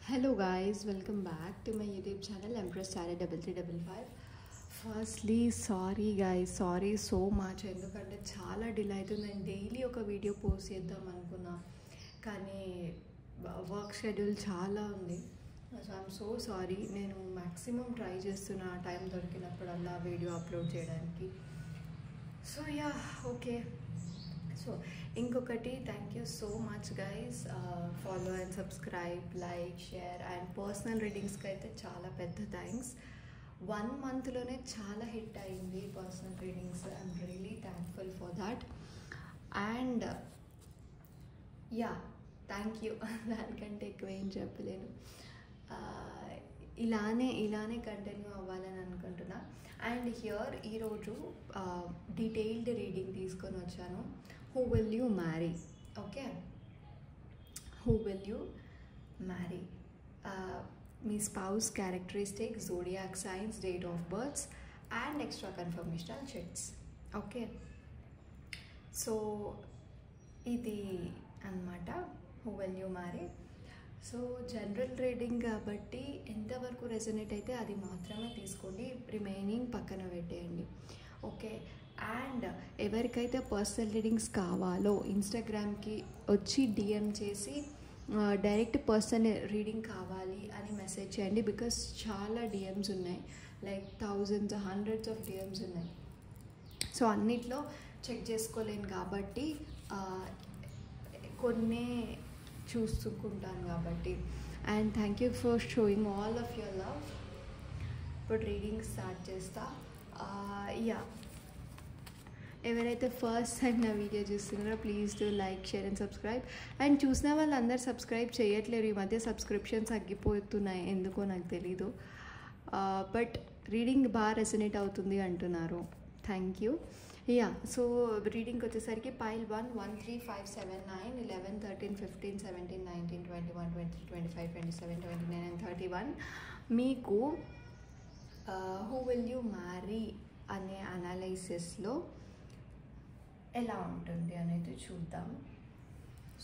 Hello guys, welcome back to my YouTube channel Empress Sarah 3355. Firstly, sorry guys, sorry so much ఎందుకంటే చాలా delay అవుతుంది. నేను daily ఒక video post చేద్దాం అనుకున్నా కానీ వర్క్ షెడ్యూల్ చాలా ఉంది. So I'm so sorry. నేను మ్యాక్సిమం ట్రై చేస్తున్నా టైం దొరికినప్పుడల్లా వీడియో అప్లోడ్ చేయడానికి. So ya okay. సో ఇంకొకటి thank you so much guys, follow and subscribe, like, share and personal రీడింగ్స్కి అయితే చాలా పెద్ద థ్యాంక్స్. 1 monthలోనే చాలా హిట్ అయింది personal readings. I'm really thankful for that. And ya thank you. దానికంటే ఎక్కువ ఏం చెప్పలేను. ఇలానే కంటిన్యూ అవ్వాలని అనుకుంటున్నా. అండ్ హియర్ ఈరోజు డీటెయిల్డ్ రీడింగ్ తీసుకొని వచ్చాను. Who will you marry? Okay. Who will you marry? Me spouse characteristics, zodiac science, date of births and extra conformational chits. Okay, so ఇది అన్నమాట who will you marry. So general reading కాబట్టి ఎంతవరకు resonate అయితే అది మాత్రమే తీసుకోండి, remaining పక్కన పెట్టేయండి. ఓకే. అండ్ ఎవరికైతే పర్సనల్ రీడింగ్స్ కావాలో ఇన్స్టాగ్రామ్కి వచ్చి డిఎం చేసి డైరెక్ట్ పర్సనల్ రీడింగ్ కావాలి అని మెసేజ్ చేయండి. బికాస్ చాలా డిఎమ్స్ ఉన్నాయి, like thousands, hundreds of DMs ఉన్నాయి. సో అన్నిట్లో చెక్ చేసుకోలేను కాబట్టి కొన్ని చూసుకుంటాను కాబట్టి. And thank you for showing all of your love. ఇప్పుడు రీడింగ్ స్టార్ట్ చేస్తా. యా, ఎవరైతే ఫస్ట్ టైం నా వీడియో చూస్తున్నారో please do like, share and subscribe. And చూసిన వాళ్ళందరూ సబ్స్క్రైబ్ చేయట్లేరు. ఈ మధ్య సబ్స్క్రిప్షన్స్ తగ్గిపోతున్నాయి, ఎందుకో నాకు తెలీదు. బట్ రీడింగ్ బాగా రెసనేట్ అవుతుంది అంటున్నారు. Thank you. యా, సో రీడింగ్కి వచ్చేసరికి పైల్ 1, 1, 3, 5, 7, 9, 11, 13, 15, 17, 19, 21, 23, 25, 27, 29 and 31. మీకు హూ విల్ యూ మ్యారీ అనే అనాలైసిస్లో ఎలా ఉంటుంది అనేది చూద్దాం.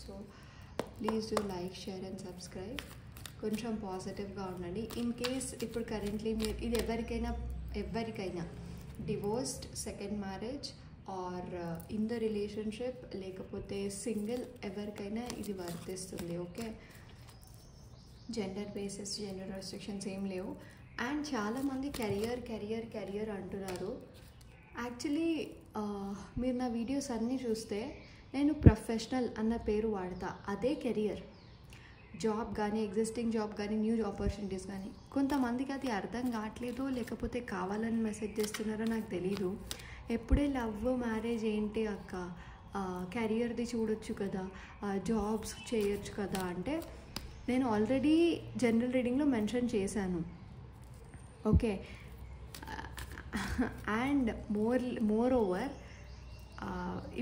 So please do like, share and subscribe. కొంచెం పాజిటివ్గా ఉండండి. ఇన్ కేస్ ఇప్పుడు కరెంట్లీ మీరు ఇది ఎవరికైనా divorced, second marriage or in the relationship, లేకపోతే సింగిల్, ఎవరికైనా ఇది వర్తిస్తుంది. Okay, gender basis, gender restrictions ఏం లేవు. అండ్ చాలామంది కెరియర్ అంటున్నారు. యాక్చువల్లీ మీరు నా వీడియోస్ అన్నీ చూస్తే నేను ప్రొఫెషనల్ అన్న పేరు వాడతా, అదే కెరియర్. జాబ్ కానీ, ఎగ్జిస్టింగ్ జాబ్ కానీ, న్యూ ఆపర్చునిటీస్ కానీ. కొంతమందికి అది అర్థం కావట్లేదు, లేకపోతే కావాలని మెసేజ్ చేస్తున్నారో నాకు తెలీదు. ఎప్పుడే లవ్, మ్యారేజ్ ఏంటి అక్క, కెరియర్ది చూడొచ్చు కదా, జాబ్స్ చేయొచ్చు కదా అంటే నేను ఆల్రెడీ జనరల్ రీడింగ్లో మెన్షన్ చేశాను. ఓకే. అండ్ మోర్ ఓవర్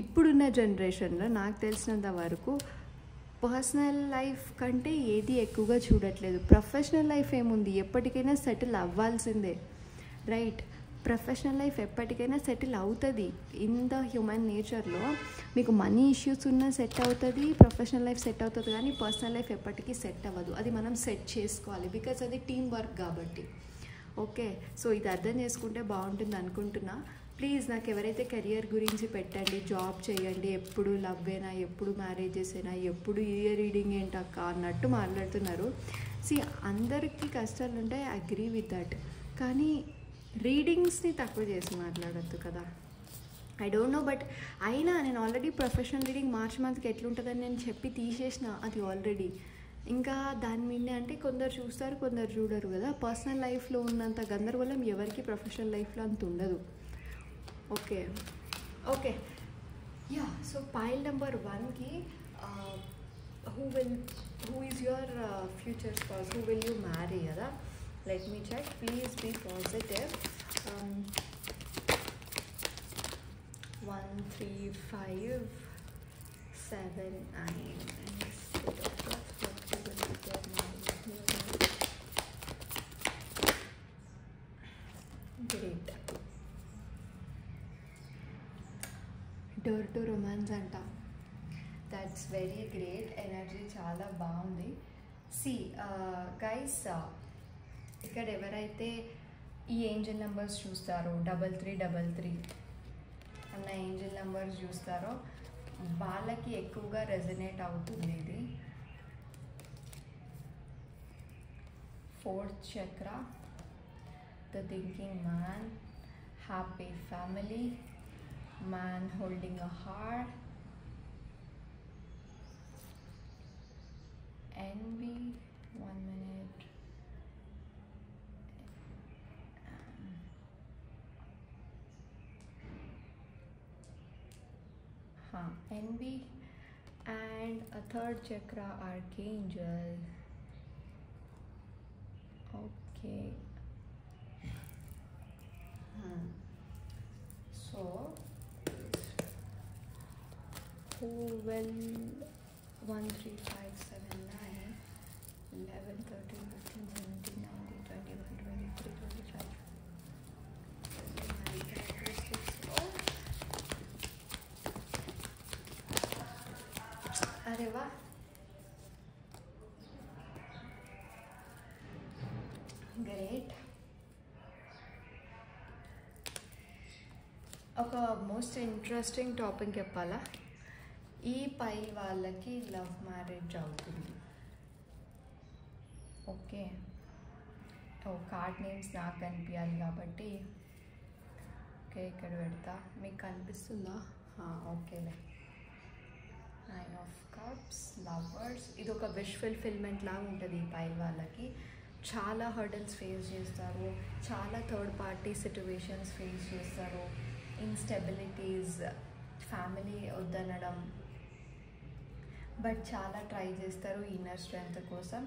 ఇప్పుడున్న జనరేషన్లో నాకు తెలిసినంత వరకు పర్సనల్ లైఫ్ కంటే ఏది ఎక్కువగా చూడట్లేదు. ప్రొఫెషనల్ లైఫ్ ఏముంది, ఎప్పటికైనా సెటిల్ అవ్వాల్సిందే, రైట్? ప్రొఫెషనల్ లైఫ్ ఎప్పటికైనా సెటిల్ అవుతుంది. ఇన్ ద హ్యూమన్ నేచర్లో మీకు మనీ ఇష్యూస్ ఉన్నా సెట్ అవుతుంది, ప్రొఫెషనల్ లైఫ్ సెట్ అవుతుంది, కానీ పర్సనల్ లైఫ్ ఎప్పటికీ సెట్ అవ్వదు. అది మనం సెట్ చేసుకోవాలి, బికాజ్ అది టీం వర్క్ కాబట్టి. ఓకే, సో ఇది అర్థం చేసుకుంటే బాగుంటుంది అనుకుంటున్నా. ప్లీజ్ నాకు ఎవరైతే కెరియర్ గురించి పెట్టండి, జాబ్ చేయండి, ఎప్పుడు లవ్ అయినా, ఎప్పుడు మ్యారేజెస్ అయినా, ఎప్పుడు ఇయర్ రీడింగ్ ఏంటక్క అన్నట్టు మాట్లాడుతున్నారు. అందరికీ కష్టాలు ఉంటాయి, అగ్రీ విత్ దట్. కానీ రీడింగ్స్ని తక్కువ చేసి మాట్లాడద్దు కదా. ఐ డోంట్ నో, బట్ అయినా నేను ఆల్రెడీ ప్రొఫెషనల్ రీడింగ్ మార్చ్ మంత్కి ఎట్లుంటుందని నేను చెప్పి తీసేసిన అది ఆల్రెడీ. ఇంకా దాని మీద అంటే కొందరు చూస్తారు, కొందరు చూడరు కదా. పర్సనల్ లైఫ్లో ఉన్నంత గందరగోళం ఎవరికి ప్రొఫెషనల్ లైఫ్లో అంత ఉండదు. Okay okay ya, so pile number 1కి who is your future spouse, who will you marry కదా. Let me check, please be positive. 1, 3, 5, 7, 9 great. Door to romance అంట. That's very great. ఎనర్జీ చాలా బాగుంది. సి గైస్, ఇక్కడ ఎవరైతే ఈ Angel numbers చూస్తారో 3333 అన్న ఏంజల్ నెంబర్స్ చూస్తారో వాళ్ళకి ఎక్కువగా రెజనేట్ అవుతుంది ఇది. 4th chakra, the thinking man, happy family, man holding a heart, envy, 1 minute, envy, and a 3rd chakra archangel. Okay. So who will 1 3 5 7 9 11 13 15 17 19 21 23 25 अरे वाह, గ్రేట్. ఒక మోస్ట్ ఇంట్రెస్టింగ్ టాపిక్ చెప్పాలా, ఈ పై వాళ్ళకి లవ్ మ్యారేజ్ అవుతుంది. ఓకే, కార్డ్ నేమ్స్ నాకు కనిపించాలి కాబట్టి ఓకే ఇక్కడ పెడతా. మీకు కనిపిస్తుందా? ఓకేలే. 9 of cups, లవర్స్. ఇది ఒక విష్ ఫుల్ఫిల్మెంట్ లాగా ఉంటుంది ఈ పై వాళ్ళకి. చాలా హర్డల్స్ ఫేస్ చేస్తారు, చాలా థర్డ్ పార్టీ సిట్యువేషన్స్ ఫేస్ చేస్తారు, ఇన్స్టెబిలిటీస్, ఫ్యామిలీ వద్దనడం, బట్ చాలా ట్రై చేస్తారు ఇన్నర్ స్ట్రెంగ్త్ కోసం.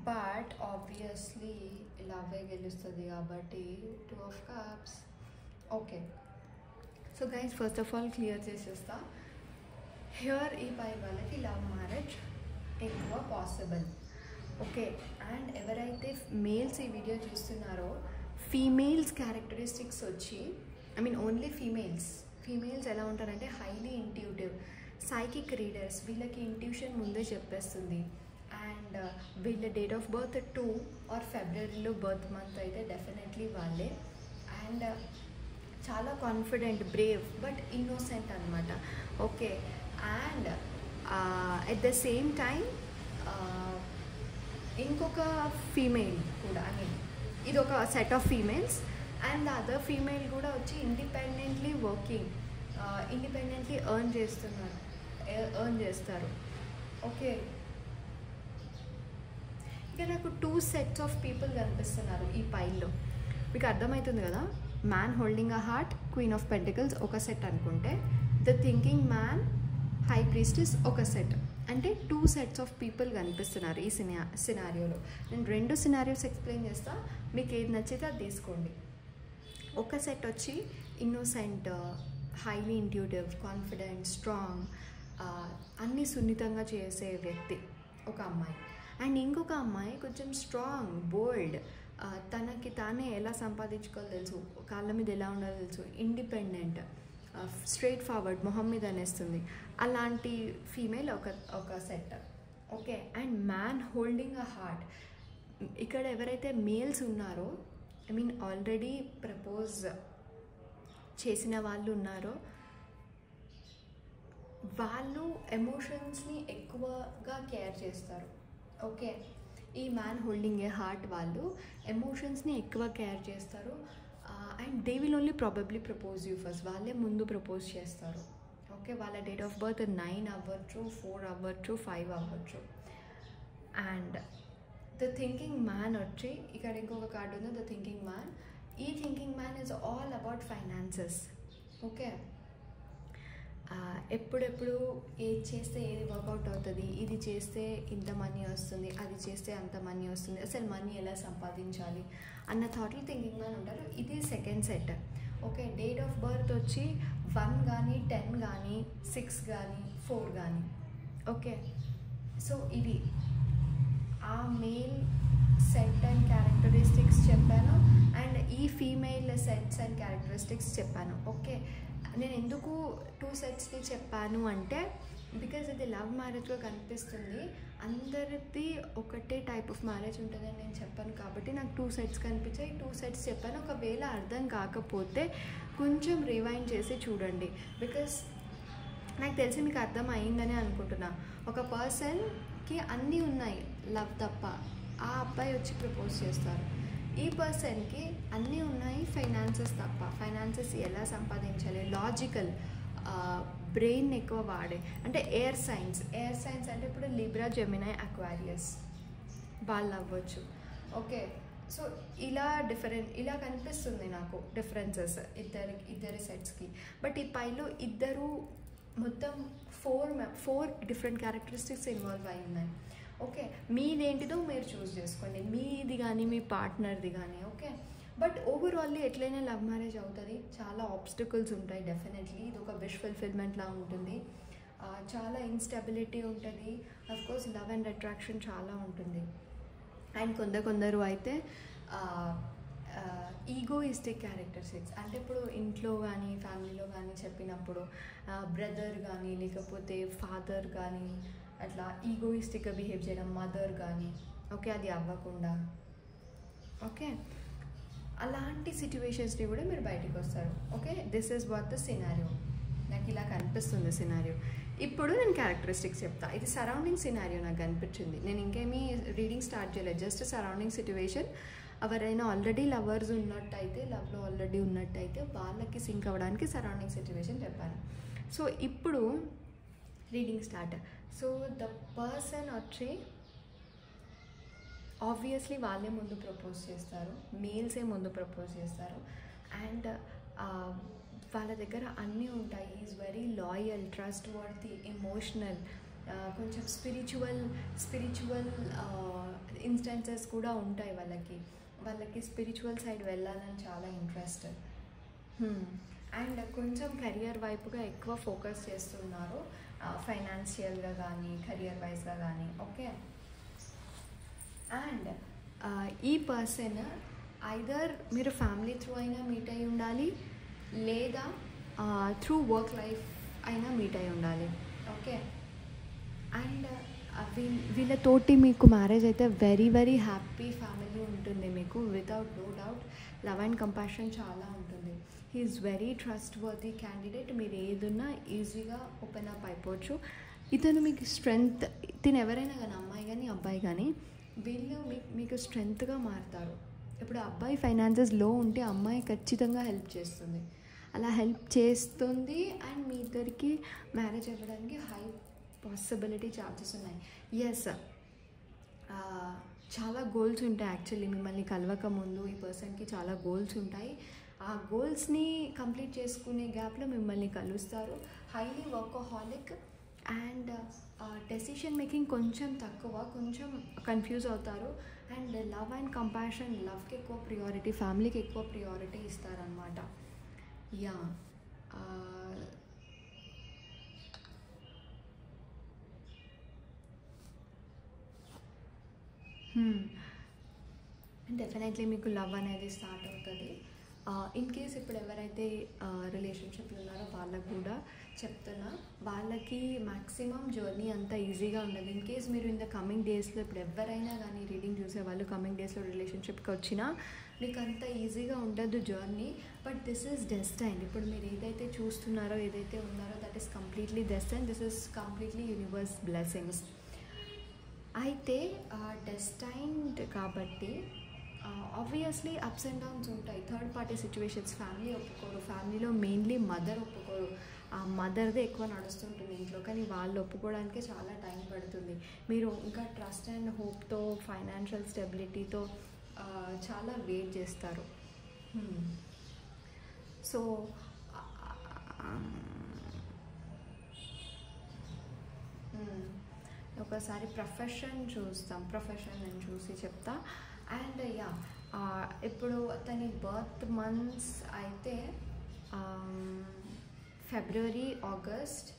బట్ ఆబ్వియస్లీ లవ్వే గెలుస్తుంది కాబట్టి 2 of cups. Okay, so guys first of all clear చేసేస్తా. హియర్ ఈ పై వాళ్ళకి లవ్ మ్యారేజ్ ఎక్కువ పాసిబుల్. ఓకే, అండ్ ఎవరైతే మేల్స్ ఈ వీడియో చూస్తున్నారో ఫీమేల్స్ క్యారెక్టరిస్టిక్స్ వచ్చి, ఐ మీన్ ఓన్లీ ఫీమేల్స్ ఎలా ఉంటారంటే హైలీ ఇంట్యూటివ్, సైకిక్ రీడర్స్. వీళ్ళకి ఇంట్యూషన్ ముందే చెప్పేస్తుంది. అండ్ వీళ్ళ date of birth 2 or Februaryలో birth month అయితే డెఫినెట్లీ వాళ్ళే. అండ్ చాలా కాన్ఫిడెంట్, బ్రేవ్, బట్ ఇన్నోసెంట్ అనమాట. Okay, and at the same time ఇంకొక ఫీమేల్ కూడా, ఐ మీన్ ఇది ఒక set of females and the other female కూడా వచ్చి ఇండిపెండెంట్లీ వర్కింగ్, ఇండిపెండెంట్లీ ఎర్న్ చేస్తారు. ఓకే, ఇక నాకు 2 sets ఆఫ్ పీపుల్ కనిపిస్తున్నారు ఈ పైల్లో. మీకు అర్థమవుతుంది కదా, man holding a heart, queen of pentacles ఒక సెట్ అనుకుంటే, the thinking man, high priestess ఒక సెట్. అంటే 2 sets ఆఫ్ పీపుల్ కనిపిస్తున్నారు ఈ సినారియోలో. నేను 2 సినారియోస్ ఎక్స్ప్లెయిన్ చేస్తా, మీకు ఏది నచ్చితే అది తీసుకోండి. ఒక సెట్ వచ్చి innocent, highly intuitive, confident, strong, అన్నీ సున్నితంగా చేసే వ్యక్తి ఒక అమ్మాయి. అండ్ ఇంకొక అమ్మాయి కొంచెం స్ట్రాంగ్, బోల్డ్, తనకి తానే ఎలా సంపాదించుకోవాలో తెలుసు, కాళ్ళ మీద ఎలా ఉండాలో తెలుసు, ఇండిపెండెంట్, స్ట్రైట్ ఫార్వర్డ్, మొహం మీద అనేస్తుంది. అలాంటి ఫీమేల్ ఒక set. Okay, and man holding a heart. ఇక్కడ ఎవరైతే మేల్స్ ఉన్నారో, ఐ మీన్ ఆల్రెడీ ప్రపోజ్ చేసిన వాళ్ళు ఉన్నారో, వాళ్ళు ఎమోషన్స్ని ఎక్కువగా కేర్ చేస్తారు. ఓకే, ఈ మ్యాన్ హోల్డింగ్ ఏ హార్ట్ వాళ్ళు ఎమోషన్స్ని ఎక్కువ కేర్ చేస్తారు. And they will only probably propose you first. వాళ్ళే ముందు ప్రపోజ్ చేస్తారు. ఓకే, వాళ్ళ డేట్ ఆఫ్ బర్త్ 9 అవ్వచ్చు, 4 అవ్వచ్చు, 5 అవ్వచ్చు. అండ్ ద థింకింగ్ మ్యాన్ వచ్చి, ఇక్కడ ఇంకొక కార్డు ఉంది, ద థింకింగ్ మ్యాన్. ఈ thinking man is all about finances. Okay, ఎప్పుడెప్పుడు ఏది చేస్తే ఏది వర్కౌట్ అవుతుంది, ఇది చేస్తే ఇంత మనీ వస్తుంది, అది చేస్తే అంత మనీ వస్తుంది, అసలు మనీ ఎలా సంపాదించాలి అన్న థాట్లో థింకింగ్ మ్యాన్ ఉంటారు. ఇది second set. Okay, date of birth వచ్చి 1 కానీ 10 కానీ 6 కానీ 4 కానీ. ఓకే, సో ఇది ఆ మేల్ సెట్ అండ్ క్యారెక్టరిస్టిక్స్ చెప్పాను, అండ్ ఈ ఫీమేల్ సెట్స్ అండ్ క్యారెక్టరిస్టిక్స్ చెప్పాను. ఓకే, నేను ఎందుకు 2 సెట్స్ని చెప్పాను అంటే, బికాజ్ ఇది లవ్ మ్యారేజ్గా కనిపిస్తుంది. అందరిది ఒకటే టైప్ ఆఫ్ మ్యారేజ్ ఉంటుందని నేను చెప్పాను కాబట్టి నాకు 2 సెట్స్ కనిపించాయి, 2 సెట్స్ చెప్పాను. ఒకవేళ అర్థం కాకపోతే కొంచెం రివైండ్ చేసి చూడండి, బికాస్ నాకు తెలిసి మీకు అర్థం అయిందని అనుకుంటున్నా. ఒక పర్సన్కి అన్నీ ఉన్నాయి లవ్ తప్ప, ఆ అబ్బాయి వచ్చి ప్రపోజ్ చేస్తారు. ఈ పర్సన్కి అన్నీ ఉన్నాయి ఫైనాన్సెస్ తప్ప. ఫైనాన్సెస్ ఎలా సంపాదించాలి, లాజికల్ బ్రెయిన్ ఎక్కువ వాడే, అంటే ఎయిర్ సైన్స్ అంటే ఇప్పుడు లిబ్రా, జెమినై, అక్వారియస్ వాళ్ళు అవ్వచ్చు. ఓకే, సో ఇలా కనిపిస్తుంది నాకు డిఫరెన్సెస్ ఇద్దరి సెట్స్కి. బట్ ఈ పైలో ఇద్దరు మొత్తం 4 డిఫరెంట్ క్యారెక్టరిస్టిక్స్ ఇన్వాల్వ్ అయి ఉన్నాయి. ఓకే, మీదేంటిదో మీరు చూస్ చేసుకోండి, మీది కానీ మీ పార్ట్నర్ది కానీ. ఓకే, బట్ ఓవరాల్లీ ఎట్లయినా లవ్ మ్యారేజ్ అవుతుంది. చాలా ఆబ్స్టికల్స్ ఉంటాయి డెఫినెట్లీ. ఇది ఒక విష్ ఫుల్ఫిల్మెంట్ లా ఉంటుంది. చాలా ఇన్స్టెబిలిటీ ఉంటుంది. అఫ్కోర్స్ లవ్ అండ్ అట్రాక్షన్ చాలా ఉంటుంది. అండ్ కొందరు అయితే ఈగోయిస్టిక్ క్యారెక్టరిస్టిక్స్, అంటే ఇప్పుడు ఇంట్లో కానీ ఫ్యామిలీలో కానీ చెప్పినప్పుడు బ్రదర్ కానీ లేకపోతే ఫాదర్ కానీ అట్లా ఈగోయిస్టిక్గా బిహేవ్ చేయడం, మదర్ కానీ. ఓకే, అది అవ్వకుండా. ఓకే, అలాంటి సిచ్యువేషన్స్ని కూడా మీరు బయటికి వస్తారు. Okay, this is what the scenario. నాకు ఇలా కనిపిస్తుంది సినారియో. ఇప్పుడు నేను క్యారెక్టరిస్టిక్స్ చెప్తా. ఇది సరౌండింగ్ సినారియో నాకు కనిపించింది. నేను ఇంకేమీ రీడింగ్ స్టార్ట్ చేయలేదు, జస్ట్ సరౌండింగ్ సిచ్యువేషన్. ఎవరైనా ఆల్రెడీ లవర్స్ ఉన్నట్టయితే, లవ్లో ఆల్రెడీ ఉన్నట్టయితే వాళ్ళకి సింక్ అవ్వడానికి సరౌండింగ్ సిచ్యువేషన్ చెప్పాను. సో ఇప్పుడు reading start. So the person వచ్చి ఆబ్వియస్లీ వాళ్ళే ముందు ప్రపోజ్ చేస్తారు, మేల్సే ముందు ప్రపోజ్ చేస్తారు. అండ్ వాళ్ళ దగ్గర అన్నీ ఉంటాయి. Is very loyal, trust worthy, emotional, కొంచెం స్పిరిచువల్ ఇన్స్టెన్సెస్ కూడా ఉంటాయి. వాళ్ళకి స్పిరిచువల్ సైడ్ వెళ్ళాలని చాలా ఇంట్రెస్ట్. అండ్ కొంచెం కెరియర్ వైపుగా ఎక్కువ ఫోకస్ చేస్తున్నారు, ఫైనాన్షియల్గా కానీ కెరియర్ వైజ్గా కానీ. ఓకే, అండ్ ఈ పర్సన్ ఐదర్ మీరు ఫ్యామిలీ త్రూ అయినా మీట్ అయి ఉండాలి, లేదా త్రూ వర్క్ లైఫ్ అయినా మీట్ అయి ఉండాలి. ఓకే, అండ్ వీళ్ళతోటి మీకు మ్యారేజ్ అయితే వెరీ వెరీ హ్యాపీ ఫ్యామిలీ ఉంటుంది మీకు, without no doubt. Love and compassion చాలా ఉంటుంది. He is very trustworthy candidate. మీరు ఏదున్నా ఈజీగా ఓపెన్ అప్ అయిపోవచ్చు. ఇతను మీకు స్ట్రెంగ్త్, ఇతను ఎవరైనా కానీ అమ్మాయి కానీ అబ్బాయి కానీ వీళ్ళు మీకు స్ట్రెంగ్త్గా మారుతారు. ఇప్పుడు అబ్బాయి ఫైనాన్సెస్ లో ఉంటే అమ్మాయి ఖచ్చితంగా హెల్ప్ చేస్తుంది. అలా హెల్ప్ చేస్తుంది. అండ్ మీ ఇద్దరికి మ్యారేజ్ అవ్వడానికి హై పాసిబిలిటీ ఛాన్సెస్ ఉన్నాయి. ఎస్, చాలా గోల్స్ ఉంటాయి. యాక్చువల్లీ మిమ్మల్ని కలవక ముందు ఈ పర్సన్కి చాలా గోల్స్ ఉంటాయి. ఆ గోల్స్ని కంప్లీట్ చేసుకునే గ్యాప్లో మిమ్మల్ని కలుస్తారు. Highly workaholic and decision making కొంచెం తక్కువ, కొంచెం కన్ఫ్యూజ్ అవుతారు. అండ్ లవ్ అండ్ కంపాషన్, లవ్కి ఎక్కువ ప్రియారిటీ, ఫ్యామిలీకి ఎక్కువ ప్రియారిటీ ఇస్తారనమాట. యా, డెఫినెట్లీ మీకు లవ్ అనేది స్టార్ట్ అవుతుంది. ఇన్ కేస్ ఇప్పుడు ఎవరైతే రిలేషన్షిప్లో ఉన్నారో వాళ్ళకు కూడా చెప్తున్నా, వాళ్ళకి మ్యాక్సిమం జర్నీ అంత ఈజీగా ఉండదు. ఇన్ కేస్ మీరు ఇన్ ద కమింగ్ డేస్లో, ఇప్పుడు ఎవరైనా కానీ రీడింగ్ చూసే వాళ్ళు కమింగ్ డేస్లో రిలేషన్షిప్కి వచ్చినా మీకు అంత ఈజీగా ఉండదు journey. But this is destined. ఇప్పుడు మీరు ఏదైతే చూస్తున్నారో, ఏదైతే ఉన్నారో, that is completely destined. This is completely universe blessings. అయితే డెస్టైన్డ్ కాబట్టి ఆబ్వియస్లీ అప్స్ అండ్ డౌన్స్ ఉంటాయి. థర్డ్ పార్టీ సిచ్యువేషన్స్, ఫ్యామిలీ ఒప్పుకోరు, ఫ్యామిలీలో మెయిన్లీ మదర్ ఒప్పుకోరు. ఆ మదర్దే ఎక్కువ నడుస్తుంటుంది ఇంట్లో, కానీ వాళ్ళు ఒప్పుకోవడానికే చాలా టైం పడుతుంది. మీరు ఇంకా ట్రస్ట్ అండ్ హోప్తో, ఫైనాన్షియల్ స్టెబిలిటీతో చాలా వెయిట్ చేస్తారు. సో ఒకసారి ప్రొఫెషన్ చూస్తాం, ప్రొఫెషన్ నేను చూసి చెప్తా. అండ్ యా, ఇప్పుడు తన బర్త్ మంత్స్ అయితే ఫిబ్రవరి, August,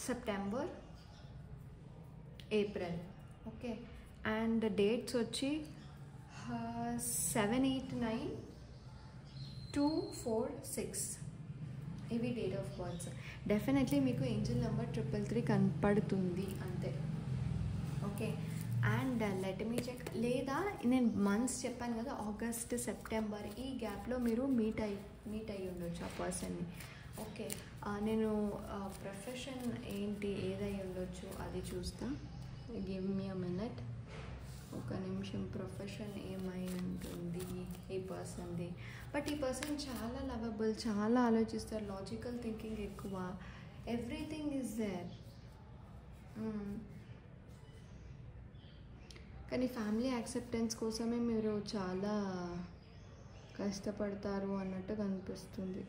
September, April. Okay, and dates వచ్చి 7, 8, 9, 2, 4, 6. ఇవి డేట్ ఆఫ్ బర్త్స్. డెఫినెట్లీ మీకు ఏంజల్ నెంబర్ 333 కనపడుతుంది అంతే. Okay, and let me check. లేదా నేను మంత్స్ చెప్పాను కదా, ఆగస్ట్ సెప్టెంబర్, ఈ గ్యాప్లో మీరు మీట్ అయ్యి ఉండొచ్చు ఆ పర్సన్ని. ఓకే, నేను ప్రొఫెషన్ ఏంటి ఏదై ఉండొచ్చు అది చూస్తా. గివ్ మీ అ మినిట్, ఒక నిమిషం. ప్రొఫెషన్ ఏమై ఉంటుంది ఈ పర్సన్ది? బట్ ఈ పర్సన్ చాలా లవబుల్, చాలా ఆలోచిస్తారు, లాజికల్ థింకింగ్ ఎక్కువ, ఎవ్రీథింగ్ ఈజ్ దేర్. కానీ ఫ్యామిలీ యాక్సెప్టెన్స్ కోసమే మీరు చాలా కష్టపడతారు అన్నట్టు కనిపిస్తుంది.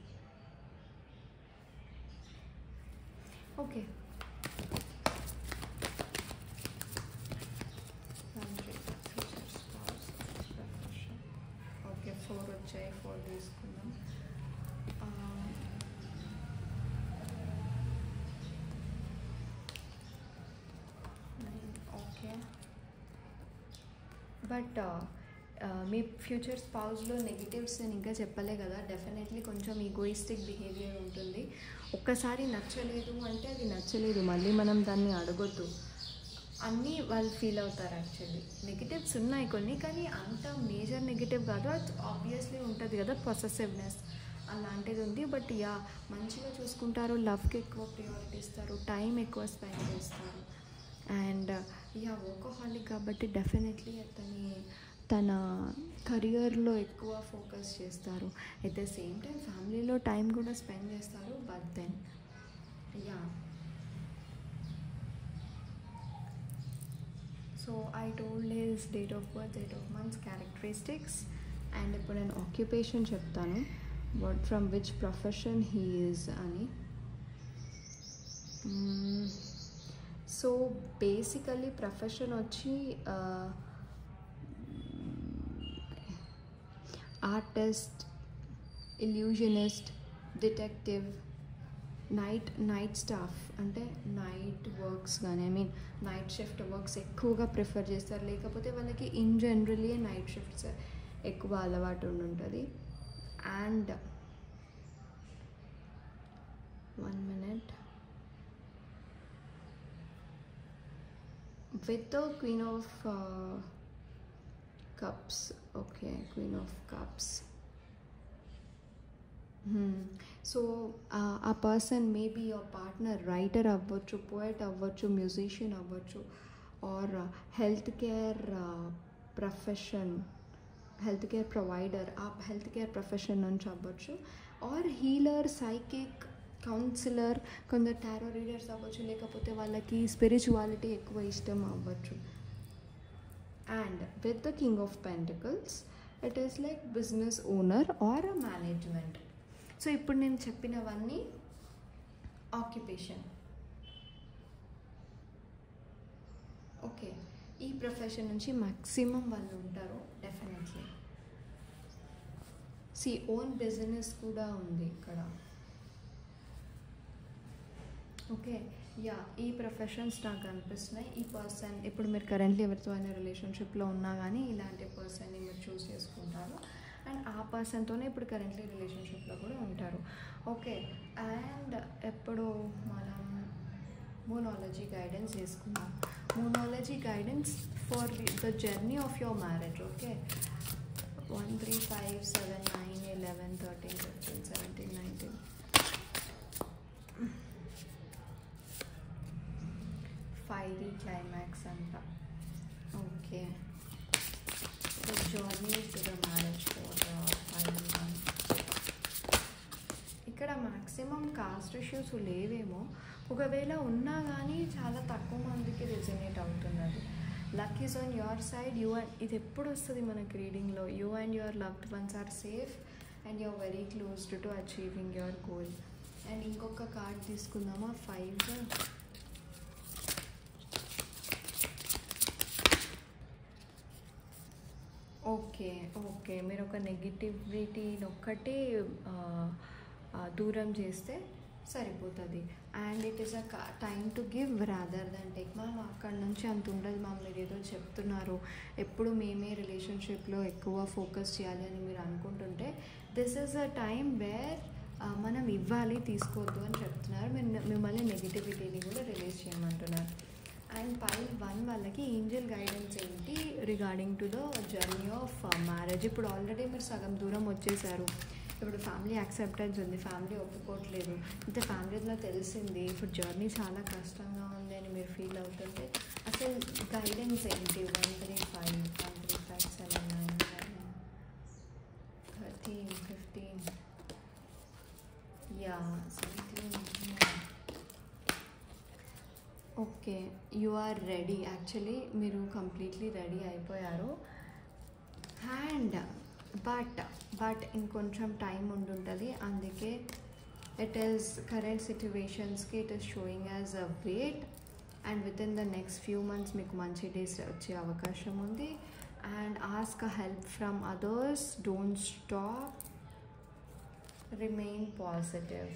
ఓకే, ఓకే 4 వచ్చాయి, 4 తీసుకుందాం. ఓకే, బట్ మీ ఫ్యూచర్ స్పౌస్లో నెగిటివ్స్ నేను ఇంకా చెప్పలే కదా. డెఫినెట్లీ కొంచెం ఈగోయిస్టిక్ బిహేవియర్ ఉంటుంది. ఒక్కసారి నచ్చలేదు అంటే అది నచ్చలేదు, మళ్ళీ మనం దాన్ని అడగొద్దు. అన్నీ వాళ్ళు ఫీల్ అవుతారు. యాక్చువల్లీ నెగిటివ్స్ ఉన్నాయి కొన్ని, కానీ అంత మేజర్ నెగిటివ్ కాదు. అది ఆబ్వియస్లీ ఉంటుంది కదా, పొసెసివ్నెస్ అలాంటిది ఉంది. బట్ యా, మంచిగా చూసుకుంటారు, లవ్కి ఎక్కువ ప్రియారిటీ ఇస్తారు, టైం ఎక్కువ స్పెండ్ చేస్తారు. అండ్ యా, వర్కహాలిక్ కాబట్టి డెఫినెట్లీ తన కెరియర్లో ఎక్కువ ఫోకస్ చేస్తారు. ఎట్ ద సేమ్ టైం ఫ్యామిలీలో టైం కూడా స్పెండ్ చేస్తారు. But then yeah, so I told his date of birth, date of months, characteristics. And ఇప్పుడు నేను ఆక్యుపేషన్ చెప్తాను, what from which profession he is అని. సో బేసికలీ ప్రొఫెషన్ వచ్చి artist, illusionist, detective, night staff అంటే night works కానీ, I mean night shift works ఎక్కువగా prefer చేస్తారు. లేకపోతే వాళ్ళకి ఇన్ జనరలీ నైట్ షిఫ్ట్స్ ఎక్కువ అలవాటు ఉంటుంది. And 1 minute, with the Queen of Cups. Okay, Queen of Cups. So ఆ person maybe your partner writer అవ్వచ్చు, పోయట్ అవ్వచ్చు, మ్యూజిషియన్ అవ్వచ్చు, or health care profession, health care provider, ఆ హెల్త్ కేర్ ప్రొఫెషన్ నుంచి అవ్వచ్చు, ఆర్ హీలర్, సైకిక్, కౌన్సిలర్, కొందరు tarot readers అవ్వచ్చు, లేకపోతే వాళ్ళకి స్పిరిచువాలిటీ ఎక్కువ ఇష్టం అవ్వచ్చు. And with the king of pentacles, it is like business owner or a management. So ఇప్పుడు నేను చెప్పినవన్నీ ఆక్యుపేషన్. ఓకే, ఈ ప్రొఫెషన్ నుంచి మ్యాక్సిమం వాళ్ళు ఉంటారు డెఫినెట్లీ. ఓన్ బిజినెస్ కూడా ఉంది ఇక్కడ. ఓకే, యా, ఈ ప్రొఫెషన్స్ నాకు అనిపిస్తున్నాయి. ఈ పర్సన్ ఇప్పుడు మీరు కరెంట్లీ ఎవరితో అయినా రిలేషన్షిప్లో ఉన్నా కానీ ఇలాంటి పర్సన్ని మీరు చూస్ చేసుకుంటారు. అండ్ ఆ పర్సన్తోనే ఇప్పుడు కరెంట్లీ రిలేషన్షిప్లో కూడా ఉంటారు. ఓకే, అండ్ ఎప్పుడు మనం మోనాలజీ గైడెన్స్ చేసుకుందాం. Numerology guidance for the journey of your marriage. Okay, 1 3 5 7 9 11 13 15 17 19 fiery climax అంట. Okay, so journey to the marriage for 5 months. ఇక్కడ మ్యాక్సిమం కాస్ట్ ఇష్యూస్ లేవేమో, ఒకవేళ ఉన్నా కానీ చాలా తక్కువ మందికి రిజనేట్ అవుతున్నది. Luck is on your side. You and ఇది ఎప్పుడు వస్తుంది మనకి రీడింగ్లో, you and your loved ones are safe and you are very close to achieving your goal. And ఇంకొక కార్డ్ తీసుకుందామా, 5. ఓకే, మీరు ఒక నెగిటివిటీని ఒక్కటే దూరం చేస్తే సరిపోతుంది. And it is a time to give rather than take. Ma'am అక్కడ నుంచి అంత ఉండదు మ్యామ్, మీరు ఏదో చెప్తున్నారు, ఎప్పుడు మేమే రిలేషన్షిప్లో ఎక్కువ ఫోకస్ చేయాలి అని మీరు అనుకుంటుంటే, this is a time where మనం ఇవ్వాలి తీసుకోవద్దు అని చెప్తున్నారు. మిమ్మల్ని నెగిటివిటీని కూడా రిలీజ్ చేయమంటున్నారు. అండ్ పైల్ 1 వాళ్ళకి ఏంజల్ గైడెన్స్ ఏంటి regarding to the journey of marriage. ఇప్పుడు ఆల్రెడీ మీరు సగం దూరం వచ్చేసారు. ఇప్పుడు ఫ్యామిలీ యాక్సెప్టెన్స్ ఉంది, ఫ్యామిలీ ఒప్పుకోవట్లేదు, ఇంత ఫ్యామిలీలో తెలిసింది, ఇప్పుడు జర్నీ చాలా కష్టంగా ఉంది అని మీరు ఫీల్ అవుతుంటే అసలు గైడెన్స్ ఏంటి? 135, 135, 7, 9, 13, 15, 17. Okay, you are ready. Actually మీరు కంప్లీట్లీ రెడీ అయిపోయారు. అండ్ బట్ ఇంకొంచెం టైం ఉండుంటుంది. అందుకే ఇట్ ఈస్ కరెంట్ సిచ్యువేషన్స్కి it is showing as a wait. And with in the next few months మీకు మంచి డేస్ వచ్చే అవకాశం ఉంది. And ask help from others, don't stop, remain positive.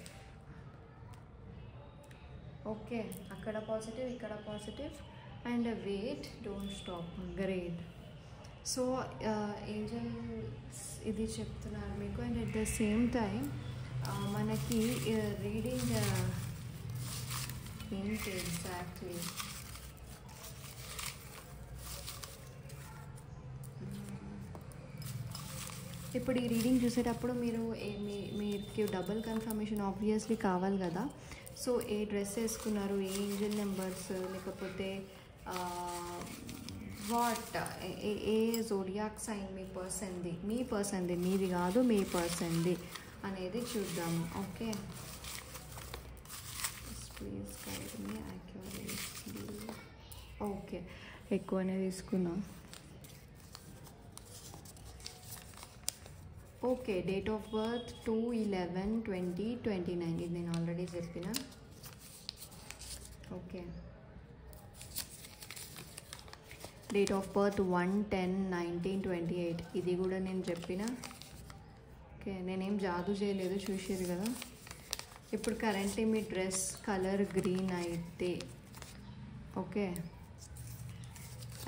Okay, అక్కడ పాజిటివ్, ఇక్కడ positive, and wait, don't stop. Great. So angels ఇది చెప్తున్నారు మీకు. And at the same time మనకి రీడింగ్ ఏంటి ఎగ్జాక్ట్లీ ఇప్పుడు ఈ రీడింగ్ చూసేటప్పుడు మీకు డబుల్ కన్ఫర్మేషన్ ఆబ్వియస్లీ కావాలి కదా. సో ఏ డ్రెస్ వేసుకున్నారు, ఏ ఏంజల్ నెంబర్స్, లేకపోతే వాట్ ఏ జోడియాక్ సైన్ మీ పర్సన్ది మీది కాదు, మీ పర్సన్ది అనేది చూద్దాము. Okay, please guide me accurately. Okay, ఎక్కువనే తీసుకున్నాం. Okay, date of birth 2/11/2029. ఇది నేను ఆల్రెడీ చెప్పిన. Okay, date of birth 1/10/1928. ఇది కూడా నేను చెప్పిన. ఓకే, నేనేం జాదు చేయలేదు, చూసేది కదా. ఇప్పుడు కరెంట్లీ మీ డ్రెస్ కలర్ గ్రీన్ అయితే ఓకే,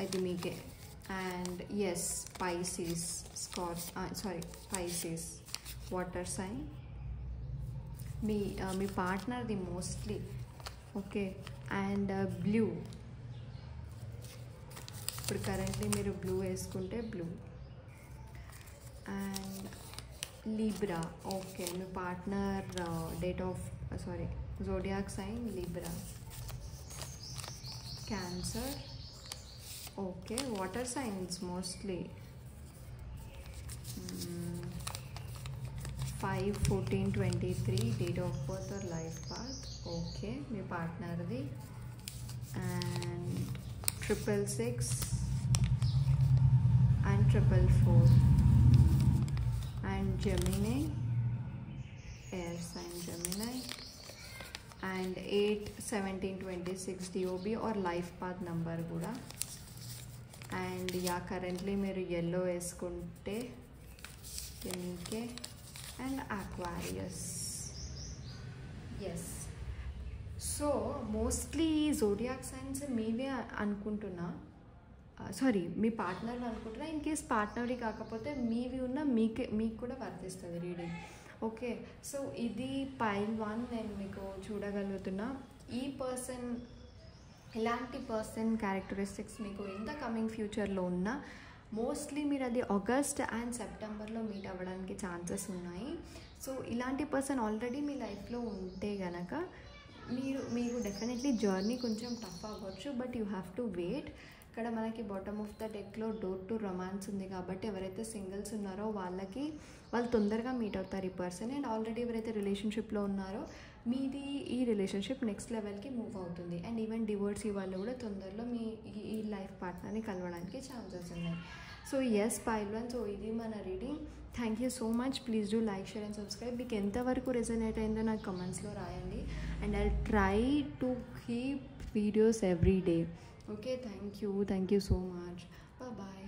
అయితే మీకే. And yes, Pisces, Pisces water sign. మీ పార్ట్నర్ది మోస్ట్లీ. Okay, and blue. ఇప్పుడు కరెంట్లీ మీరు బ్లూ వేసుకుంటే బ్లూ. And Libra. ఓకే, మీ partner zodiac sign Libra. Cancer. Okay, water signs mostly. 5/14/23 date of birth or life path. Okay, మీ పార్ట్నర్ది. And 666 and 444. And Gemini, air sign Gemini. And 8/17/26 DOB or life path number kuda. And currently మీరు yellow వేసుకుంటే మీకే. And Aquarius. Yes, so mostly zodiac signs మీవే అనుకుంటున్నా, sorry మీ partner అనుకుంటున్నా. In case పార్ట్నర్వి కాకపోతే మీవి ఉన్న మీకు కూడా వర్తిస్తుంది రీడింగ్. ఓకే, సో ఇది పైల్ 1 నేను మీకు చూడగలుగుతున్నా. ఈ పర్సన్, ఇలాంటి పర్సన్ క్యారెక్టరిస్టిక్స్ మీకు ఇంత కమింగ్ ఫ్యూచర్లో ఉన్నా మోస్ట్లీ మీరు అది ఆగస్ట్ అండ్ సెప్టెంబర్లో మీట్ అవ్వడానికి ఛాన్సెస్ ఉన్నాయి. సో ఇలాంటి పర్సన్ ఆల్రెడీ మీ లైఫ్లో ఉంటే గనక మీకు డెఫినెట్లీ జర్నీ కొంచెం టఫ్ అవ్వచ్చు, but you have to wait. ఇక్కడ మనకి బాటమ్ ఆఫ్ ద డెక్లో డోర్ టు రొమాన్స్ ఉంది కాబట్టి ఎవరైతే సింగిల్స్ ఉన్నారో వాళ్ళు తొందరగా మీట్ అవుతారు ఈ పర్సన్. అండ్ ఆల్రెడీ ఎవరైతే రిలేషన్షిప్లో ఉన్నారో మీది ఈ రిలేషన్షిప్ నెక్స్ట్ లెవెల్కి మూవ్ అవుతుంది. అండ్ ఈవెన్ డివోర్సీ వాళ్ళు కూడా తొందరలో ఈ లైఫ్ పార్ట్నర్ని కలవడానికి ఛాన్సెస్ ఉన్నాయి. సో ఎస్ పైల్ 1, సో ఇది మన reading. Thank you so much. Please do like, share and subscribe. మీకు ఎంతవరకు రెజనేట్ అయిందో నాకు కమెంట్స్లో రాయండి. And I try to keep videos every day. Okay, thank you so much. Bye bye.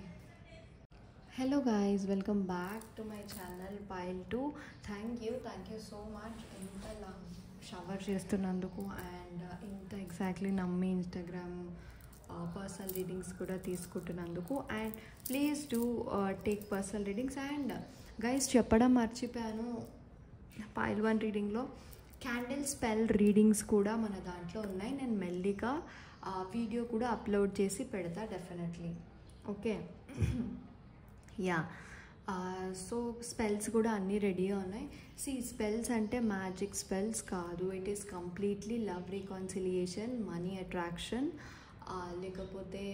Hello guys, welcome back to my channel Pile 2. Thank you so much. ఇంత shower చేస్తున్నందుకు and ఇంత exactly నమ్మి Instagram personal readings కూడా తీసుకుంటున్నందుకు. And please do take personal readings. And guys చెప్పడం మర్చిపోయాను, pile 1 రీడింగ్లో candle spell readings కూడా మన దాంట్లో ఉన్నాయి. నేను మెల్లిగా వీడియో కూడా అప్లోడ్ చేసి పెడతా definitely. Okay, ya. So spells కూడా అన్నీ రెడీగా ఉన్నాయి. స్పెల్స్ అంటే మ్యాజిక్ స్పెల్స్ కాదు, it is completely love reconciliation, money attraction, లేకపోతే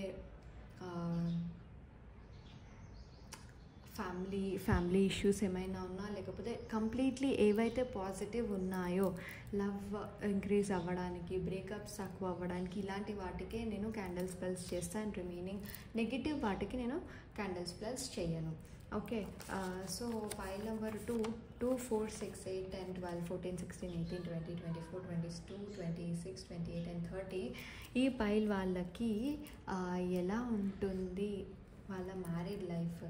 ఫ్యామిలీ ఇష్యూస్ ఏమైనా ఉన్నా, లేకపోతే కంప్లీట్లీ ఏవైతే పాజిటివ్ ఉన్నాయో లవ్ ఇంక్రీజ్ అవ్వడానికి, బ్రేకప్స్ తక్కువ అవ్వడానికి, ఇలాంటి వాటికే నేను క్యాండిల్ స్పెల్స్ చేస్తాను. రిమైనింగ్ నెగిటివ్ వాటికి నేను క్యాండిల్ స్పెల్స్ చేయను. Okay, so file number 2, 2, 4, 6, 8, 10, 12, 14, 16, 18, 20, 24, 22, 26, 28 and 30 ఈ పైల్ వాళ్ళకి ఎలా ఉంటుంది వాళ్ళ మ్యారీడ్ లైఫ్,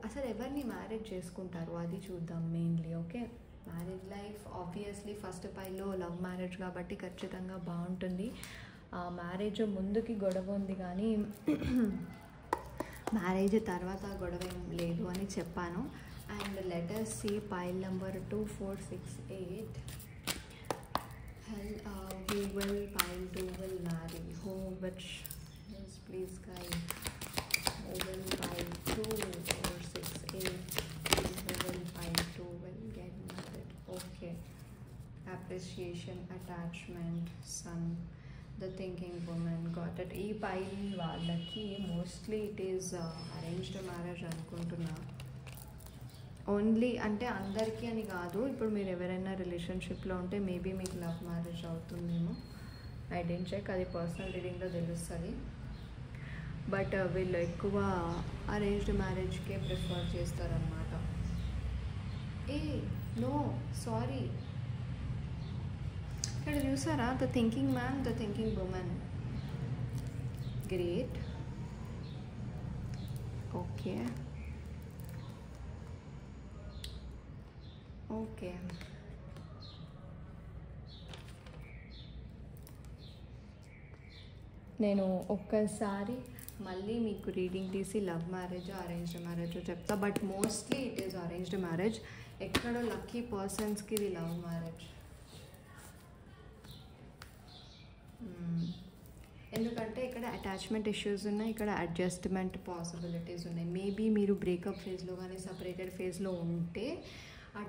అసలు ఎవరిని మ్యారేజ్ చేసుకుంటారు అది చూద్దాం mainly. Okay, marriage life obviously first పైలో లవ్ మ్యారేజ్ కాబట్టి ఖచ్చితంగా బాగుంటుంది. మ్యారేజ్ ముందుకి గొడవ ఉంది కానీ మ్యారేజ్ తర్వాత గొడవ ఏం లేదు అని చెప్పాను. And letters C pile number 2, 4, 6, 8 who will pile 2 will marry, who which yes please guys, who will pile 2, 4, 6, 8 who will pile 2 will get married. Okay, appreciation, attachment, son, the thinking woman, got it. ఈ pile వాళ్ళకి mostly it is arranged marriage అనుకుంటున్నా. Only అంటే అందరికీ అని కాదు, ఇప్పుడు మీరు ఎవరైనా రిలేషన్షిప్లో ఉంటే మేబీ మీకు లవ్ మ్యారేజ్ అవుతుందేమో, ఐ డెంట్ చెక్, అది పర్సనల్ రీడింగ్లో తెలుస్తుంది. బట్ వీళ్ళు ఎక్కువ అరేంజ్డ్ మ్యారేజ్కే ప్రిఫర్ చేస్తారనమాట. నో సారీ, ఇక్కడ చూసారా, the thinking man, the thinking women, great. Okay okay, నేను ఒక్కసారి మళ్ళీ మీకు రీడింగ్ తీసి లవ్ మ్యారేజ్ అరేంజ్డ్ మ్యారేజ్ చెప్తా, but mostly it is arranged marriage. ఎక్కడో లక్కీ పర్సన్స్కి ఇది లవ్ మ్యారేజ్. ఎందుకంటే ఇక్కడ అటాచ్మెంట్ ఇష్యూస్ ఉన్నాయి, ఇక్కడ అడ్జస్ట్మెంట్ పాసిబిలిటీస్ ఉన్నాయి. మేబీ మీరు బ్రేకప్ ఫేజ్లో కానీ సపరేటెడ్ ఫేజ్లో ఉంటే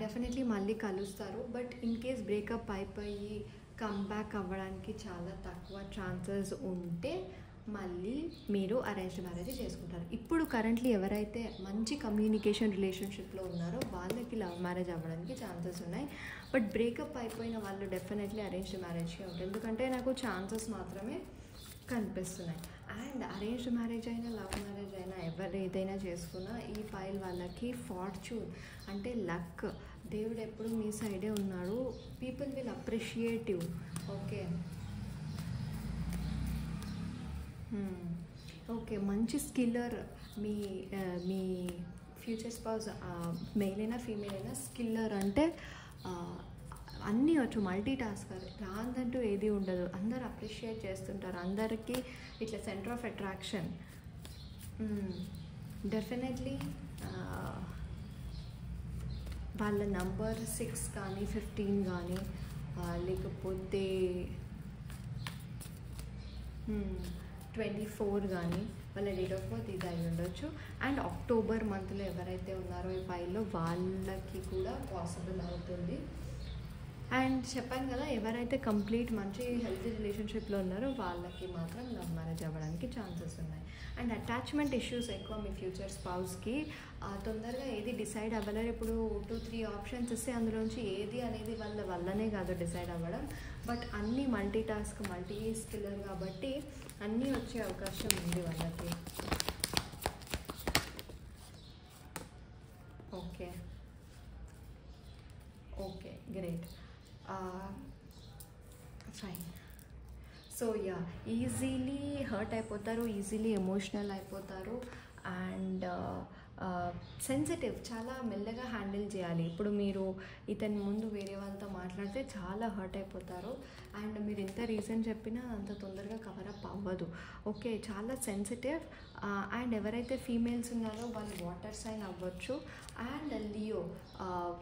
డెఫినెట్లీ మళ్ళీ కలుస్తారు. బట్ ఇన్ కేస్ బ్రేకప్ అయిపోయి కమ్బ్యాక్ అవ్వడానికి చాలా తక్కువ ఛాన్సెస్ ఉంటే మళ్ళీ మీరు అరేంజ్డ్ మ్యారేజ్ చేసుకుంటారు. ఇప్పుడు కరెంట్లీ ఎవరైతే మంచి కమ్యూనికేషన్ రిలేషన్షిప్లో ఉన్నారో వాళ్ళకి లవ్ మ్యారేజ్ అవ్వడానికి ఛాన్సెస్ ఉన్నాయి. బట్ బ్రేకప్ అయిపోయిన వాళ్ళు డెఫినెట్లీ అరేంజ్డ్ మ్యారేజ్కే ఉంటుంది, ఎందుకంటే నాకు ఛాన్సెస్ మాత్రమే కనిపిస్తున్నాయి. అండ్ అరేంజ్డ్ మ్యారేజ్ అయినా లవ్ మ్యారేజ్ అయినా ఎవరు ఏదైనా చేసుకున్నా ఈ ఫైల్ వాళ్ళకి ఫార్చ్యూన్ అంటే లక్, దేవుడు ఎప్పుడు మీ సైడే ఉన్నాడు. People will appreciate you. Okay okay, మంచి స్కిల్లర్ మీ మీ ఫ్యూచర్ స్పౌస్, మెయిల్ అయినా ఫీమేల్ అయినా స్కిల్లర్ అంటే అన్నీ వచ్చు, మల్టీ టాస్కర్, రాందంటూ ఏది ఉండదు, అందరు అప్రిషియేట్ చేస్తుంటారు, అందరికీ ఇట్లా సెంటర్ ఆఫ్ అట్రాక్షన్. డెఫినెట్లీ వాళ్ళ నంబర్ 6 కానీ 15 కానీ లేకపోతే 24 కానీ వాళ్ళ డేట్ ఆఫ్ బర్త్ ఇది అయి ఉండొచ్చు. అండ్ అక్టోబర్ మంత్లో ఎవరైతే ఉన్నారో ఈ ఫైల్లో వాళ్ళకి కూడా పాసిబుల్ అవుతుంది. అండ్ చెప్పాను కదా, ఎవరైతే కంప్లీట్ మంచి హెల్తీ రిలేషన్షిప్లో ఉన్నారో వాళ్ళకి మాత్రం లవ్ మ్యారేజ్ అవ్వడానికి ఛాన్సెస్ ఉన్నాయి. అండ్ అటాచ్మెంట్ ఇష్యూస్ ఎక్కువ మీ ఫ్యూచర్ స్పౌస్కి, తొందరగా ఏది డిసైడ్ అవ్వలేరు. ఇప్పుడు 2-3 ఆప్షన్స్ ఇస్తే అందులోంచి ఏది అనేది వాళ్ళ వల్లనే కాదు డిసైడ్ అవ్వడం, బట్ అన్నీ మల్టీ టాస్క్, మల్టీ స్కిల్లర్ కాబట్టి అన్నీ వచ్చే అవకాశం ఉంది వాళ్ళకి. Okay okay, great, fine. So yeah, easily hurt అయిపోతారు, ఈజీలీ ఎమోషనల్ అయిపోతారు. అండ్ సెన్సిటివ్, చాలా మెల్లగా హ్యాండిల్ చేయాలి. ఇప్పుడు మీరు ఇతని ముందు వేరే వాళ్ళతో మాట్లాడితే చాలా హర్ట్ అయిపోతారు. అండ్ మీరు ఎంత రీజన్ చెప్పినా అంత తొందరగా కవరప్ అవ్వదు. ఓకే, చాలా సెన్సిటివ్. అండ్ ఎవరైతే ఫీమేల్స్ ఉన్నారో వాళ్ళు వాటర్ సైన్ అవ్వచ్చు. అండ్ లియో,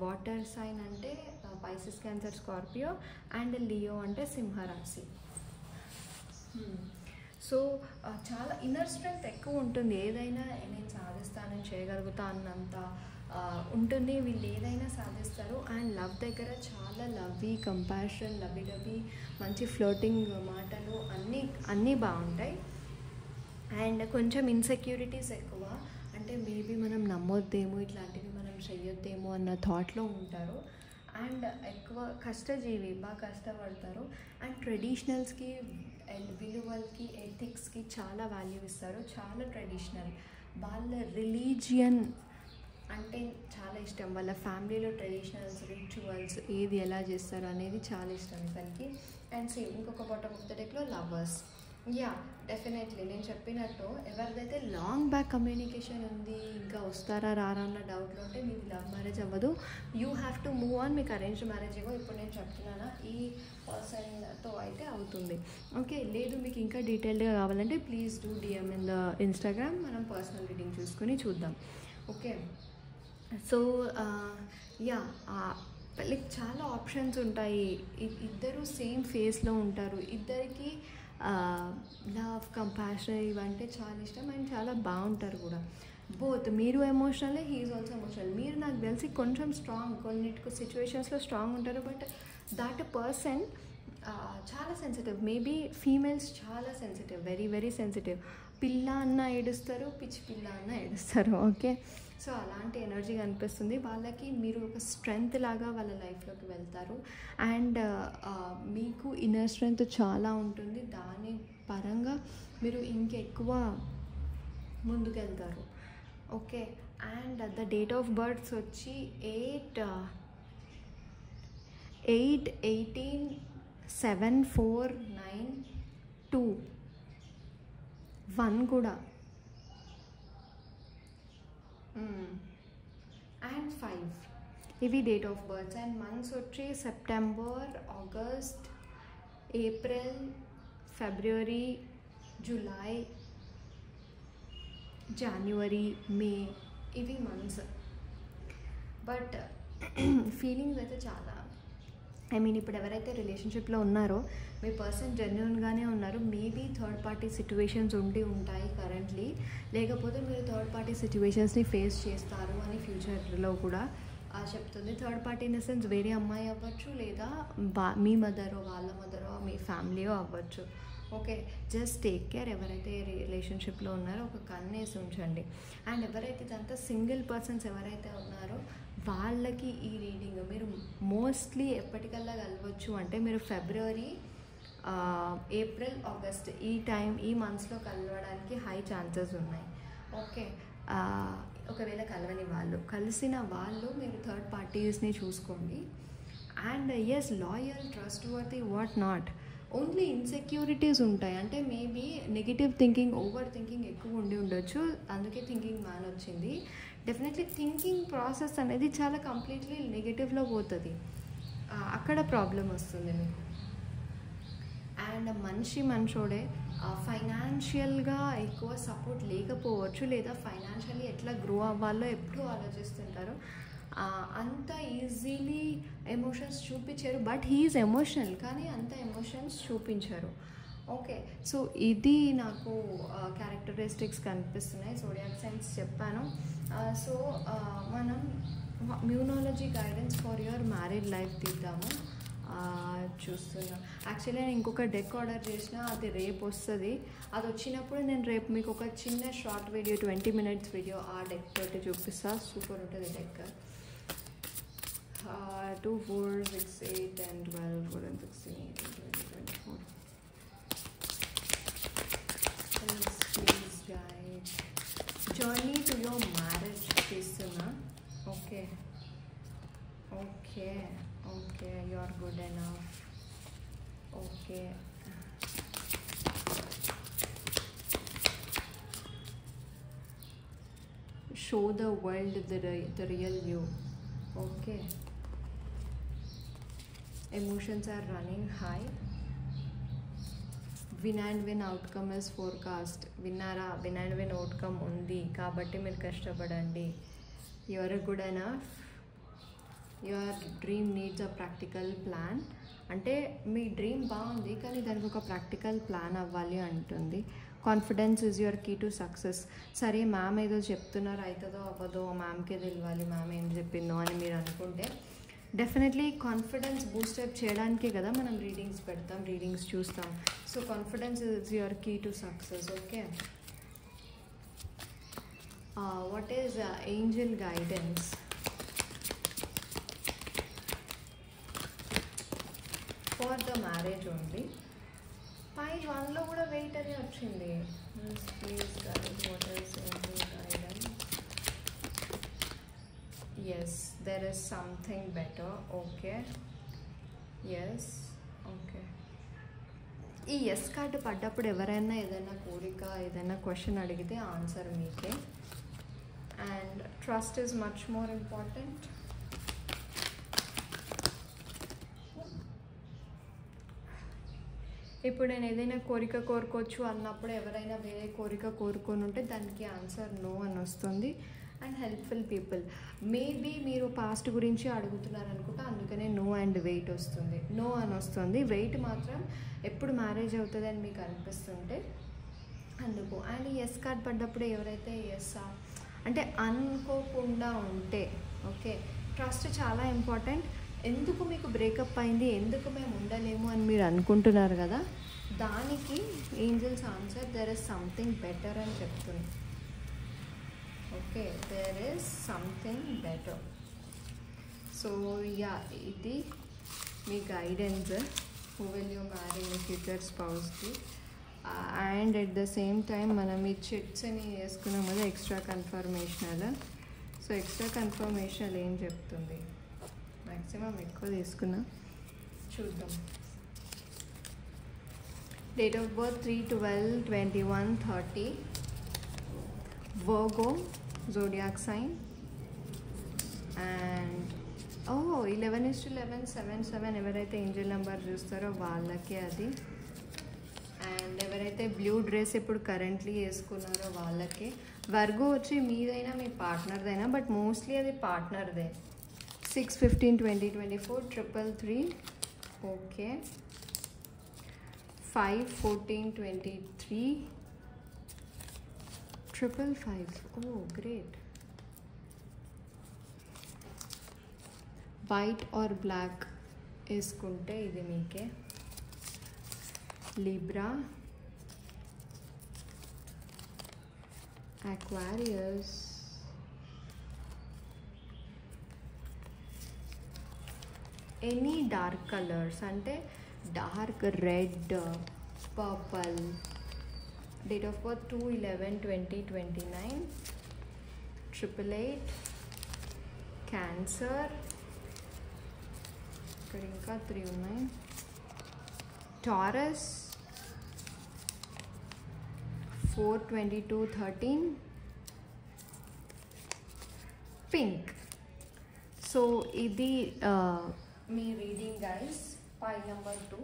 వాటర్ సైన్ అంటే Pisces, cancer, Scorpio, and Leo అంటే సింహరాశి. సో చాలా ఇన్నర్ స్ట్రెంగ్త్ ఎక్కువ ఉంటుంది. ఏదైనా నేను సాధిస్తాను, నేను చేయగలుగుతా అన్నంత ఉంటుంది. వీళ్ళు ఏదైనా సాధిస్తారు. అండ్ లవ్ దగ్గర చాలా లవ్వీ, కంపాషన్, లవ్వీ మంచి ఫ్లోటింగ్ మాటలు అన్నీ బాగుంటాయి. అండ్ కొంచెం ఇన్సెక్యూరిటీస్ ఎక్కువ, అంటే మేబీ మనం నమ్మొద్దేమో, ఇట్లాంటివి మనం చెయ్యొద్దేమో అన్న థాట్లో ఉంటారు. అండ్ ఎక్కువ కష్టజీవి, బాగా కష్టపడతారు. అండ్ ట్రెడిషనల్స్కి, విలువలకి, ఎథిక్స్కి చాలా వాల్యూ ఇస్తారు. చాలా ట్రెడిషనల్. వాళ్ళ రిలీజియన్ అంటే చాలా ఇష్టం. వాళ్ళ ఫ్యామిలీలో ట్రెడిషనల్స్, రిచువల్స్ ఏది ఎలా చేస్తారు అనేది చాలా ఇష్టం ఇతనికి. అండ్ సేమ్ ఇంకొక బాటమ్ ఆఫ్ ద డెక్లో లవర్స్. డెఫినెట్లీ నేను చెప్పినట్టు ఎవరిదైతే లాంగ్ బ్యాక్ కమ్యూనికేషన్ ఉంది, ఇంకా వస్తారా రారా అన్న డౌట్లో ఉంటే మీకు లవ్ మ్యారేజ్ అవ్వదు. You have to move on. మీకు అరేంజ్ మ్యారేజ్ ఏమో ఇప్పుడు నేను చెప్తున్నానా ఈ పర్సన్తో అయితే అవుతుంది. ఓకే, లేదు మీకు ఇంకా డీటెయిల్డ్గా కావాలంటే please do DM in the Instagram. మనం పర్సనల్ రీడింగ్ చూసుకొని చూద్దాం. ఓకే, సో లైక్ చాలా ఆప్షన్స్ ఉంటాయి. ఇద్దరు సేమ్ ఫేస్లో ఉంటారు. ఇద్దరికి లవ్, కంపాషన్ ఇవంటే చాలా ఇష్టం. అండ్ చాలా బాగుంటారు కూడా. బోత్ మీరు ఎమోషనల్, హీఈస్ ఆల్సో ఎమోషనల్. మీరు నాకు తెలిసి కొంచెం స్ట్రాంగ్, కొన్నిటికి సిచ్యువేషన్స్లో స్ట్రాంగ్ ఉంటారు. బట్ దాట్ పర్సన్ చాలా సెన్సిటివ్. మేబీ ఫీమేల్స్ చాలా సెన్సిటివ్, వెరీ సెన్సిటివ్. పిల్ల అన్న ఏడుస్తారు, పిచ్చి పిల్ల అన్న ఏడుస్తారు. ఓకే, సో అలాంటి ఎనర్జీ కనిపిస్తుంది వాళ్ళకి. మీరు ఒక స్ట్రెంగ్త్ లాగా వాళ్ళ లైఫ్లోకి వెళ్తారు. అండ్ మీకు ఇన్నర్ స్ట్రెంగ్త్ చాలా ఉంటుంది. దాని పరంగా మీరు ఇంకెక్కువ ముందుకెళ్తారు. Okay, and the date of births వచ్చి 8/18/7/4/9/2 1 కూడా, అండ్ 5 ఇవి date of births. And months వచ్చి సెప్టెంబర్, ఆగస్ట్, ఏప్రిల్, ఫిబ్రవరి, జూలై, జనవరి, మే ఇవి మంత్స్. బట్ ఫీలింగ్స్ అయితే చాలా, ఇప్పుడు ఎవరైతే రిలేషన్షిప్లో ఉన్నారో మీ పర్సన్ జెన్యూన్గానే ఉన్నారు. మేబీ థర్డ్ పార్టీ సిచ్యువేషన్స్ ఉంటాయి కరెంట్లీ, లేకపోతే మీరు థర్డ్ పార్టీ సిచ్యువేషన్స్ని ఫేస్ చేస్తారు అని ఫ్యూచర్లో కూడా చెప్తుంది. Third party in the sense వేరే అమ్మాయి అవ్వచ్చు, లేదా మీ మదరో, వాళ్ళ మదరో, మీ ఫ్యామిలీయో అవ్వచ్చు. Okay, just take care. ఎవరైతే రిలేషన్షిప్లో ఉన్నారో ఒక కన్నేసి ఉంచండి. అండ్ ఎవరైతే ఇదంతా సింగిల్ పర్సన్స్ ఎవరైతే ఉన్నారో వాళ్ళకి ఈ రీడింగ్ మీరు మోస్ట్లీ ఎప్పటికల్లా కలవచ్చు అంటే మీరు ఫిబ్రవరి, ఏప్రిల్, ఆగస్ట్ ఈ మంత్స్లో కలవడానికి హై ఛాన్సెస్ ఉన్నాయి. ఓకే, ఒకవేళ కలిసిన వాళ్ళు మీరు థర్డ్ పార్టీస్ని చూసుకోండి. And yes, loyal, trustworthy, what not. Only insecurities ఉంటాయి. అంటే maybe negative thinking, overthinking ఎక్కువ ఉండొచ్చు. అందుకే థింకింగ్ మ్యాన్ వచ్చింది. డెఫినెట్లీ థింకింగ్ ప్రాసెస్ అనేది చాలా కంప్లీట్లీ నెగిటివ్లో పోతుంది. అక్కడ ప్రాబ్లం వస్తుంది మీకు. అండ్ మనిషోడే ఫైనాన్షియల్గా ఎక్కువ సపోర్ట్ లేకపోవచ్చు, లేదా ఫైనాన్షియల్లీ ఎట్లా గ్రో అవ్వాలో ఎప్పుడూ ఆలోచిస్తుంటారు. అంత ఈజీలీ ఎమోషన్స్ చూపించారు. బట్ హీఈస్ ఎమోషనల్, కానీ అంత ఎమోషన్స్ చూపించారు. ఓకే, సో ఇది నాకు క్యారెక్టరిస్టిక్స్ కనిపిస్తున్నాయి. జోడియాక్ సైన్స్ చెప్పాను. సో మనం numerology guidance for your married life తీద్దాము. చూస్తున్నా. యాక్చువల్లీ నేను ఇంకొక డెక్ ఆర్డర్ చేసిన, అది రేపు వస్తుంది. అది వచ్చినప్పుడు నేను రేపు మీకు ఒక చిన్న షార్ట్ వీడియో, 20 minutes వీడియో ఆ డెక్ తోటి చూపిస్తా. సూపర్ ఉంటుంది deck. 2, 4, 6, 8 and 12, 4 and 16, 18, 20, 24. Please guide. Journey to your marriage తీస్తున్నా. Okay, you are good enough. Okay. Show the world the real you. Okay. Emotions are running high. Win and win outcome is forecast. విన్నారా? win and win outcome ఉంది కాబట్టి మీరు కష్టపడండి. You are good enough. Your dream needs a practical plan. అంటే మీ dream బాగుంది కానీ దానికి ఒక ప్రాక్టికల్ ప్లాన్ అవ్వాలి అంటుంది. Confidence is your key to success. సరే మ్యామ్ ఏదో చెప్తున్నారు, అవుతుందో అవ్వదో మ్యామ్కే తెలియాలి, మ్యామ్ ఏం చెప్పిందో అని మీరు అనుకుంటే, డెఫినెట్లీ కాన్ఫిడెన్స్ బూస్టప్ చేయడానికే కదా మనం రీడింగ్స్ పెడతాం, రీడింగ్స్ చూస్తాం. So confidence is your key to success. Okay, what is angel guidance for the marriage only? పై 1లో కూడా వెయిట్ అని వచ్చింది. Please guide what is angel guidance. Yes, there is something better. Okay, yes, okay. ఈ yes card పడ్డప్పుడు ఎవరైనా ఏదైనా కోరిక, ఏదైనా క్వశ్చన్ అడిగితే ఆన్సర్ మీకే. And trust is much more important. ఇప్పుడు నేను ఏదైనా కోరిక కోరుకోవచ్చు అన్నప్పుడు ఎవరైనా వేరే కోరిక కోరుకొని ఉంటే దానికి ఆన్సర్ నో అని వస్తుంది. అండ్ హెల్ప్ఫుల్ పీపుల్, మేబీ మీరు పాస్ట్ గురించి అడుగుతున్నారు అనుకుంటా, అందుకనే నో అండ్ వెయిట్ వస్తుంది, నో అని వస్తుంది. వెయిట్ మాత్రం ఎప్పుడు మ్యారేజ్ అవుతుంది అని మీకు అనిపిస్తుంటే అందుకు. అండ్ ఎస్ కార్డ్ పడ్డప్పుడు ఎవరైతే ఎస్ అంటే అనుకోకుండా ఉంటే, ఓకే, ట్రస్ట్ చాలా ఇంపార్టెంట్. ఎందుకు మీకు బ్రేకప్ అయింది, ఎందుకు మేము ఉండలేము అని మీరు అనుకుంటున్నారు కదా, దానికి angels answer there is something better అని చెప్తుంది. Okay, there is something better. So ya, ఇది మీ guidance who will you marry మీ ఫ్యూచర్ స్పౌస్కి. And at the same time మనం ఈ చిట్స్ని వేసుకున్నాం కదా extra confirmational. So extra confirmational ఏం చెప్తుంది, మ్యాక్సిమం ఎక్కువ తీసుకున్నా, చూద్దాం. Date of birth 3/12/21:30, Virgo zodiac sign. And 11:11 ఎవరైతే ఏంజల్ నెంబర్ చూస్తారో వాళ్ళకే అది. అండ్ ఎవరైతే బ్లూ డ్రెస్ ఇప్పుడు కరెంట్లీ వేసుకున్నారో వాళ్ళకి. వర్గో వచ్చి మీదైనా మీ పార్ట్నర్దైనా, బట్ మోస్ట్లీ అది పార్ట్నర్దే. 6/15/2024, 333. Okay, 5/14/23, 555. Oh great. White or black వేసుకుంటే ఇది మీకే. Libra, Aquarius, any dark colours అంటే dark red, purple. Date of birth 2/11/2029, 888, Cancer. ఇక్కడ ఇంకా 3 ఉన్నాయి. Taurus, 4/22/13, pink. సో ఇది మీ reading guys, pile number 2.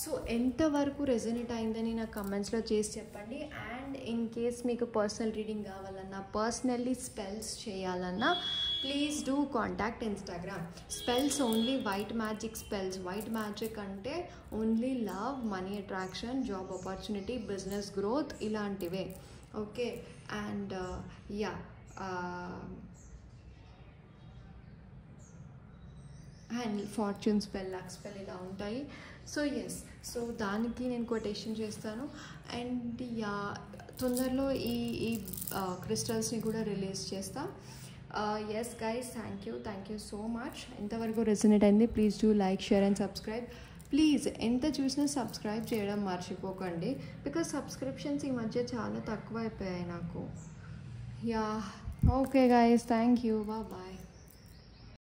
So ఎంతవరకు రెజొనేట్ అయిందని నాకు కమెంట్స్లో చేసి చెప్పండి. అండ్ ఇన్ కేస్ మీకు పర్సనల్ రీడింగ్ కావాలన్నా, పర్సనల్లీ స్పెల్స్ చేయాలన్నా, please do contact Instagram. Spells only white magic spells. White magic అంటే only love, money attraction, job opportunity, business growth ఇలాంటివే. Okay, and ya, and fortune spell, luck spell ఇలా ఉంటాయి. So yes, so దానికి నేను quotation చేస్తాను. And yeah, తొందరలో ఈ క్రిస్టల్స్ని కూడా రిలీజ్ చేస్తా. Yes guys, thank you so much. ఎంతవరకు రెజొనేట్ అయింది, please do like, share and subscribe. Please ఎంత చూసినా సబ్స్క్రైబ్ చేయడం మర్చిపోకండి, బికాజ్ సబ్స్క్రిప్షన్స్ ఈ మధ్య చాలా తక్కువ అయిపోయాయి నాకు. Yeah, okay guys, thank you, bye.